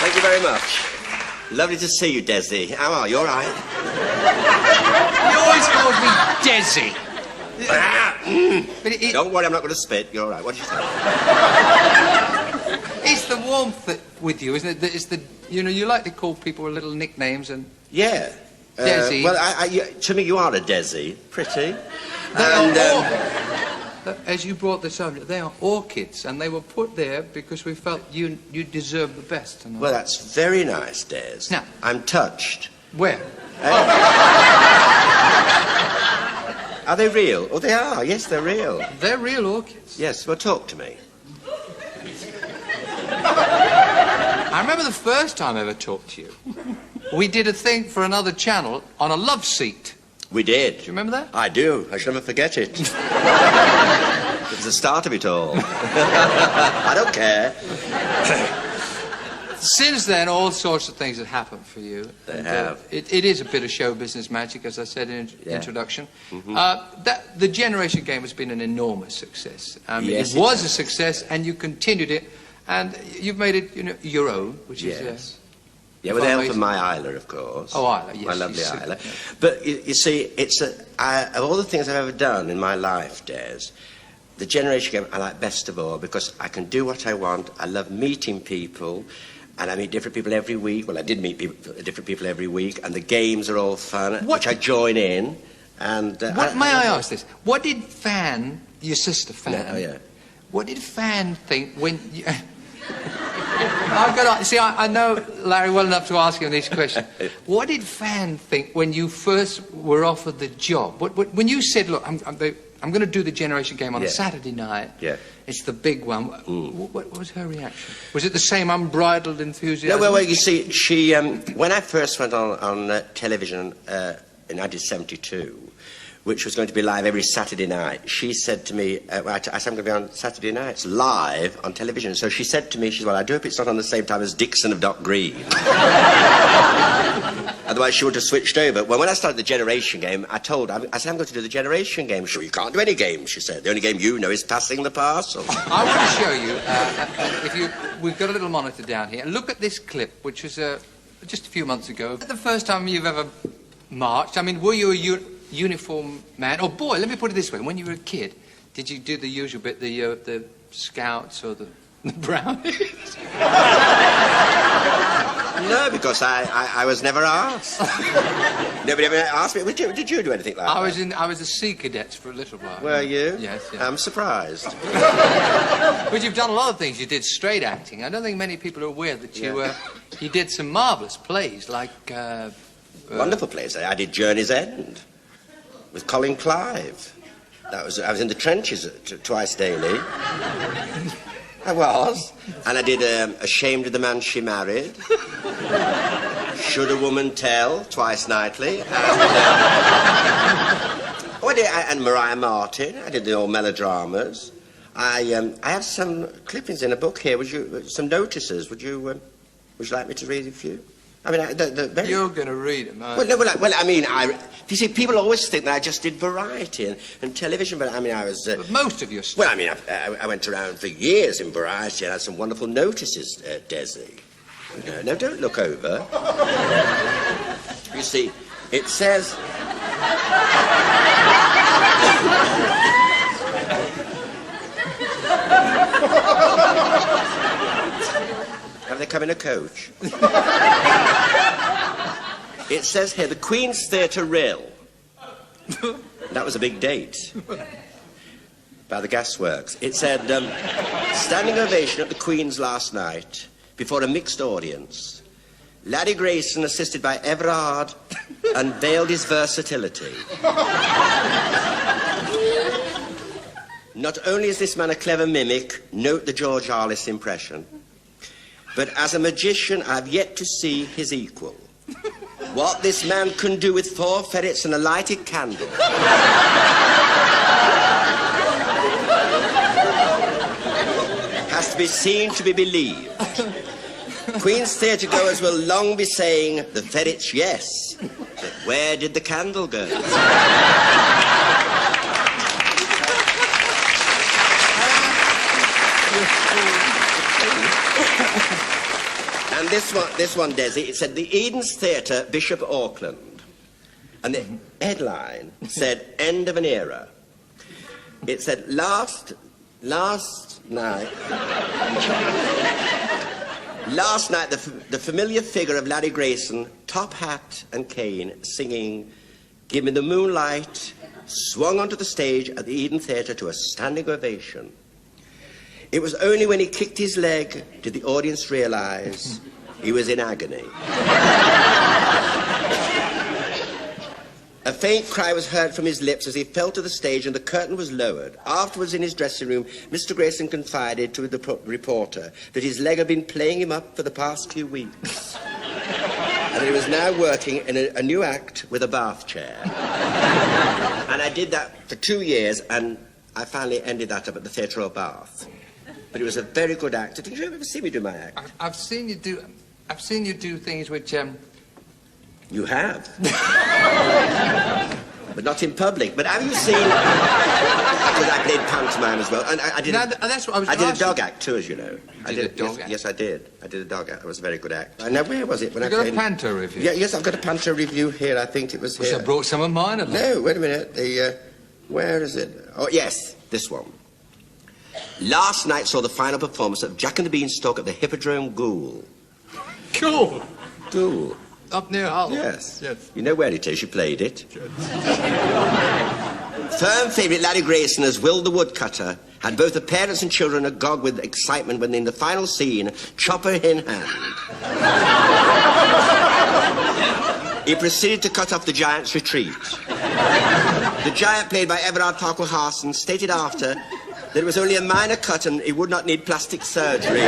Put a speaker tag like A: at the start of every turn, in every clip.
A: Thank you very much. Lovely to see you, Desi. How are you? All right?
B: You always called me Desi.
A: Don't worry, I'm not going to spit. You're all right. What did you say?
B: It's the warmth with you, isn't it? It's the, you like to call people little nicknames and...
A: Yeah.
B: Desi.
A: Well, to me, you are a Desi. Pretty.
B: As you brought this up, they are orchids, and they were put there because we felt you deserved the best.
A: Well, that's very nice, Des.
B: Now,
A: I'm touched.
B: Where?
A: Are they real? Oh, they are. Yes, they're real.
B: They're real orchids.
A: Yes, well, talk to me.
B: I remember the first time I ever talked to you. We did a thing for another channel on a love seat.
A: We did.
B: Do you remember that?
A: I do. I shall never forget it. It was the start of it all. I don't care.
B: Since then, all sorts of things have happened for you.
A: They have.
B: It is a bit of show business magic, as I said in introduction.
A: Mm-hmm.
B: The Generation Game has been an enormous success.
A: Yes,
B: it was a success, and you continued it, and you've made it, your own, which is...
A: Yeah, with the help of my Isla, of course.
B: Oh, Isla, yes.
A: My lovely Isla. Yeah. But, you see, of all the things I've ever done in my life, Des, the Generation Game I like best of all because I can do what I want. I love meeting people, and I meet different people every week. Well, I did meet different people every week, and the games are all fun, which I join in. And
B: may I ask this? What did Fan, your sister Fan, what did Fan think when... I know Larry well enough to ask him this question. What did Fan think when you first were offered the job? When you said, look, I'm going to do the Generation Game on a Saturday night. Yeah. It's the big one. What was her reaction? Was it the same unbridled enthusiasm?
A: No, well, you see, she... when I first went on television in 1972, which was going to be live every Saturday night, she said to me, I said, I'm going to be on Saturday nights, live on television. So she said to me, well, I do hope it's not on the same time as Dixon of Dock Green. Otherwise, she would have switched over. Well, when I started the Generation Game, I said, I'm going to do the Generation Game. Sure, you can't do any game, she said. The only game you know is passing the parcel.
B: I want to show you, we've got a little monitor down here, and look at this clip, which was just a few months ago. The first time you've ever marched, I mean, were you a uniform man, or boy, let me put it this way, when you were a kid, did you do the usual bit, the scouts or the brownies?
A: No, because I was never asked. Nobody ever asked me. Did you do anything like that?
B: I was a Sea Cadets for a little while.
A: Were you?
B: Yes.
A: I'm surprised.
B: But you've done a lot of things. You did straight acting. I don't think many people are aware that you did some marvellous plays, like...
A: wonderful plays. I did Journey's End with Colin Clive. I was in the trenches twice daily. I was. And I did Ashamed of the Man She Married. Should a Woman Tell, twice nightly. And Mariah Martin. I did the old melodramas. I have some clippings in a book here. Some notices. Would you like me to read a few? I mean,
B: You're going to read them, aren't
A: you? Well, I mean, you see, people always think that I just did variety and television, but I mean, I was...
B: But most of your stuff...
A: Well, I mean, I went around for years in variety and had some wonderful notices, Desi. No, don't look over. You see, it says... Have they come in a coach? It says here, the Queen's Theatre Rill. That was a big date. By the Gasworks. It said, standing ovation at the Queen's last night, before a mixed audience. Larry Grayson, assisted by Everard, unveiled his versatility. Not only is this man a clever mimic, note the George Arliss impression, but as a magician, I've yet to see his equal. What this man can do with 4 ferrets and a lighted candle. Has to be seen to be believed. Queen's theatre goers will long be saying, the ferrets, yes, but where did the candle go? And this one, Desi, it said, the Eden's Theatre, Bishop Auckland. And the headline said, end of an era. It said, last night, the familiar figure of Larry Grayson, top hat and cane, singing, Give Me the Moonlight, swung onto the stage at the Eden Theatre to a standing ovation. It was only when he kicked his leg did the audience realise he was in agony. A faint cry was heard from his lips as he fell to the stage and the curtain was lowered. Afterwards, in his dressing room, Mr. Grayson confided to the reporter that his leg had been playing him up for the past few weeks. And he was now working in a new act with a bath chair. And I did that for 2 years, and I finally ended that up at the Theatre of Bath. But he was a very good actor. Did you ever see me do my act?
B: I've seen you do things which,
A: You have. But not in public. But have you seen... Because I played pantomime as well. And I did
B: that's what I was
A: I did a dog act too, as you know.
B: You did a dog act?
A: Yes, I did. I did a dog act. It was a very good act. Now, where was it when I
B: got
A: played...
B: a panto review?
A: Yeah, yes, I've got a panto review here. I think it was here.
B: I brought some of mine along.
A: No, wait a minute. Where is it? Oh, yes, this one. Last night saw the final performance of Jack and the Beanstalk at the Hippodrome Ghoul.
B: Cool.
A: Ghoul.
B: Up near Hull.
A: Yes.
B: Yes.
A: You know where it is, you played it. Firm favourite Larry Grayson as Will the Woodcutter had both the parents and children agog with excitement when in the final scene, chopper in hand, he proceeded to cut off the giant's retreat. The giant, played by Everard Farquhar-Harson, stated after that it was only a minor cut and he would not need plastic surgery.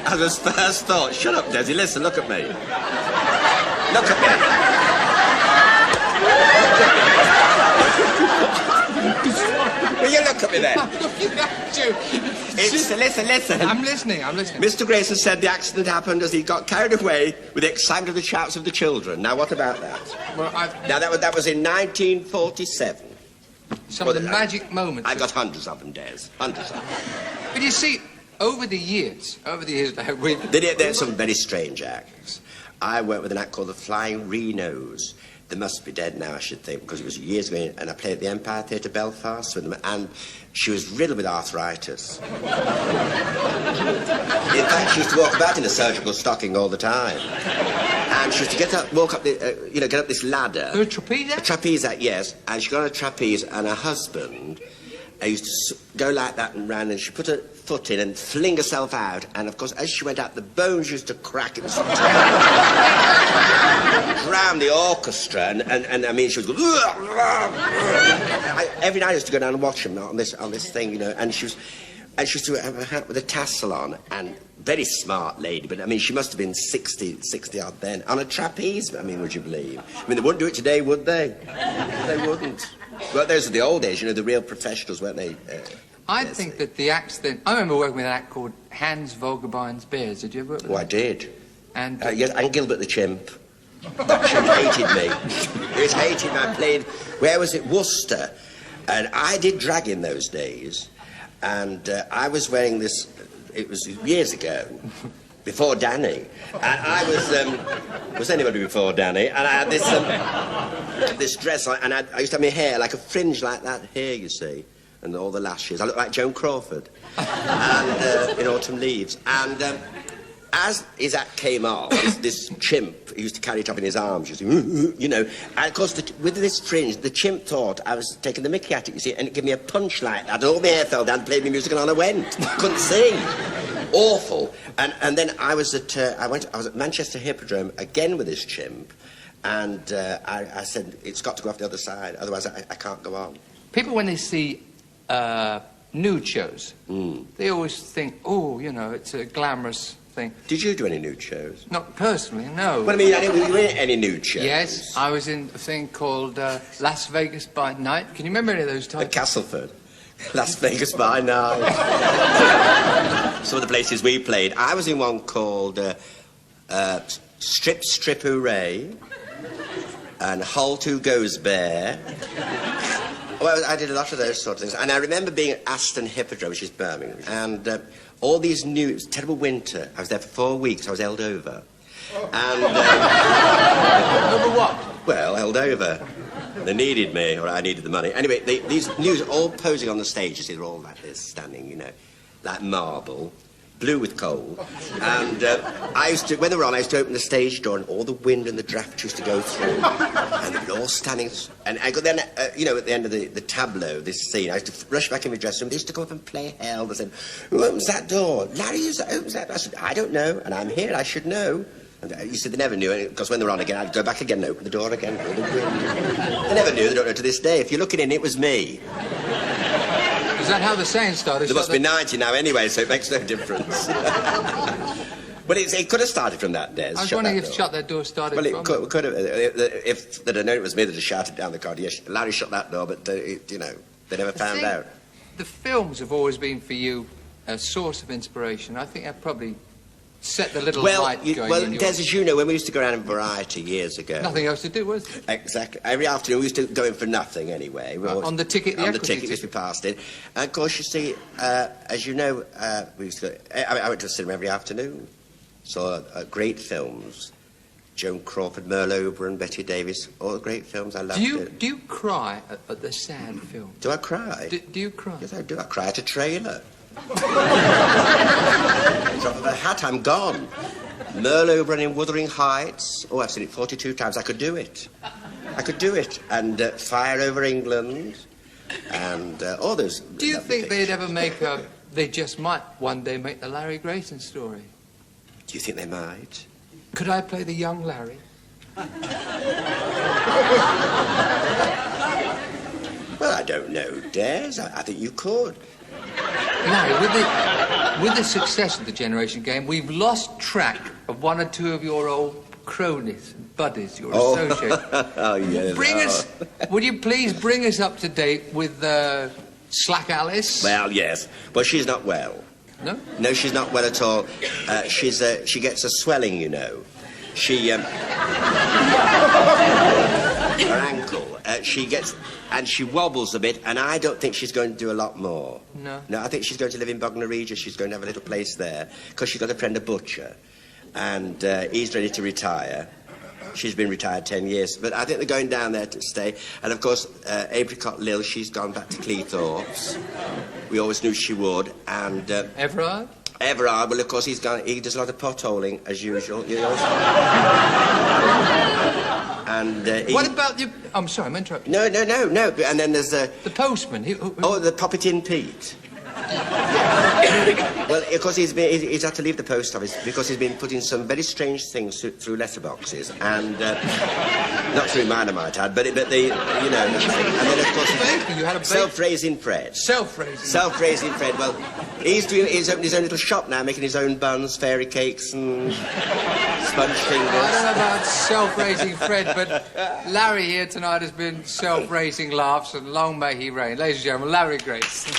A: As his first thought, shut up, Desi, listen, look at me. Look at me. Will you look at me then?
B: You have to.
A: Listen.
B: I'm listening.
A: Mr. Grayson said the accident happened as he got carried away with the excitement of the shouts of the children. Now, what about that?
B: Well,
A: Now, that was in 1947.
B: Some of the magic moments.
A: I got hundreds of them, Des. Hundreds of them.
B: But you see, over the years, we've...
A: There's some very strange acts. I worked with an act called the Flying Rhinos. They must be dead now, I should think, because it was years ago, and I played at the Empire Theatre, Belfast, with them, and she was riddled with arthritis. In fact, she used to walk about in a surgical stocking all the time. And she used to get up this ladder.
B: A trapeze act?
A: A trapeze act, yes. And she got on a trapeze, and her husband... I used to go like that and round, and she put her foot in and fling herself out. And, of course, as she went out, the bones used to crack. It was drown the orchestra. And I mean, she was going... every night I used to go down and watch them on this thing, you know. And she used to have a hat with a tassel on. And very smart lady. But, I mean, she must have been 60-odd then. On a trapeze, I mean, would you believe? I mean, they wouldn't do it today, would they? They wouldn't. Well, those are the old days, you know, the real professionals, weren't they?
B: I think that the acts then... I remember working with an act called Hans Vogelbein's Bears. Did you ever work with
A: I did.
B: And
A: yes, and Gilbert the Chimp. That chimp hated me. He was hating me. I played... Where was it? Worcester. And I did drag in those days. And I was wearing this... It was years ago. Before Danny. And I was anybody before Danny? And I had this dress on, and I used to have my hair like a fringe like that here, you see, and all the lashes. I looked like Joan Crawford. And in Autumn Leaves. And as his act came off, this chimp, he used to carry it up in his arms, you know. And of course, with this fringe, the chimp thought I was taking the mickey at it, you see, and it gave me a punch like that. And all my hair fell down, played me music, and on I went. Couldn't see. Awful. And then I was at Manchester Hippodrome again with this chimp, and I said, it's got to go off the other side, otherwise I can't go on.
B: People, when they see nude shows, they always think, oh, you know, it's a glamorous thing.
A: Did you do any nude shows?
B: Not personally, no.
A: Well, I mean, were you in any nude shows?
B: Yes, I was in a thing called Las Vegas by Night. Can you remember any of those titles?
A: At Castleford. Las Vegas by Night. Some of the places we played. I was in one called Strip Hooray and Hull 2 Goes Bear Well, I did a lot of those sort of things. And I remember being at Aston Hippodrome, which is Birmingham, and all these new... It was a terrible winter. I was there for 4 weeks. I was held over. And...
B: Over what?
A: Well, held over. They needed me, or I needed the money. Anyway, these news all posing on the stage. You see, they're all like this, standing, you know, like marble, blue with cold. And I used to, when they were on, I used to open the stage door, and all the wind and the draft used to go through. And they were all standing. And I got then, you know, at the end of the tableau, this scene, I used to rush back in my dressing room. They used to come up and play hell. They said, "Who opens that door?" "Larry, who opens that?" I said, "I don't know, and I'm here. I should know." And you said they never knew, because when they were on again, I'd go back again and open the door again. They never knew. They don't know to this day. If you're looking in, it was me.
B: Is that how the saying started?
A: There must be 90 now anyway, so it makes no difference. But it could have started from that day.
B: I was wondering if Shut That Door started
A: from...
B: Well,
A: it could have. If they'd have known it was me, they'd have shouted down the corridor, "Yes, Larry shut that door," but, you know, they never found out.
B: The films have always been, for you, a source of inspiration. I think that probably set the little light going.
A: Well, Des, as you know, when we used to go around in Variety years ago...
B: Nothing else to do, was there?
A: Exactly. Every afternoon, we used to go in for nothing anyway.
B: On the ticket, the
A: on the ticket, which we passed in. And, of course, you see, as you know, we used to go... I went to the cinema every afternoon. Saw great films. Joan Crawford, Merle Oberon, Betty Davis, all the great films. I loved it.
B: Do you cry at the sad film?
A: Do I cry?
B: Do you cry?
A: Yes, I do. I cry at a trailer. Drop of a hat, I'm gone. Merle Oberon in Wuthering Heights. Oh, I've seen it 42 times. I could do it. And Fire Over England. And all those...
B: Do you think they'd ever make a... They just might one day make the Larry Grayson story?
A: Do you think they might?
B: Could I play the young Larry?
A: Well, I don't know, Des. I think you could.
B: Larry, with the success of the Generation Game, we've lost track of one or two of your old cronies and buddies, your associates.
A: Oh, yes.
B: Would you please bring us up to date with Slack Alice?
A: Well, yes. Well, she's not well.
B: No?
A: No, she's not well at all. She gets a swelling, you know. Her ankle. She wobbles a bit, and I don't think she's going to do a lot more.
B: No?
A: No, I think she's going to live in Bognor Regis. She's going to have a little place there, because she's got a friend, a butcher, and he's ready to retire. She's been retired 10 years, but I think they're going down there to stay. And, of course, Apricot Lil, she's gone back to Cleethorpes. We always knew she would, and...
B: Everard?
A: Everard, well, of course, he does a lot of potholing, as usual, you know. And
B: what about you? I'm sorry, I'm interrupting.
A: No. And then there's the
B: postman.
A: The Poppet-in Pete. Well, of course, he's had to leave the post office because he's been putting some very strange things through letterboxes, and not through mine, I might add, but the you know. And then, of course,
B: you had a
A: self-raising Fred. Self-raising Fred. Well, he's opened his own little shop now, making his own buns, fairy cakes, and sponge fingers.
B: I don't know about self-raising Fred, but Larry here tonight has been self-raising laughs, and long may he reign. Ladies and gentlemen, Larry Grayson.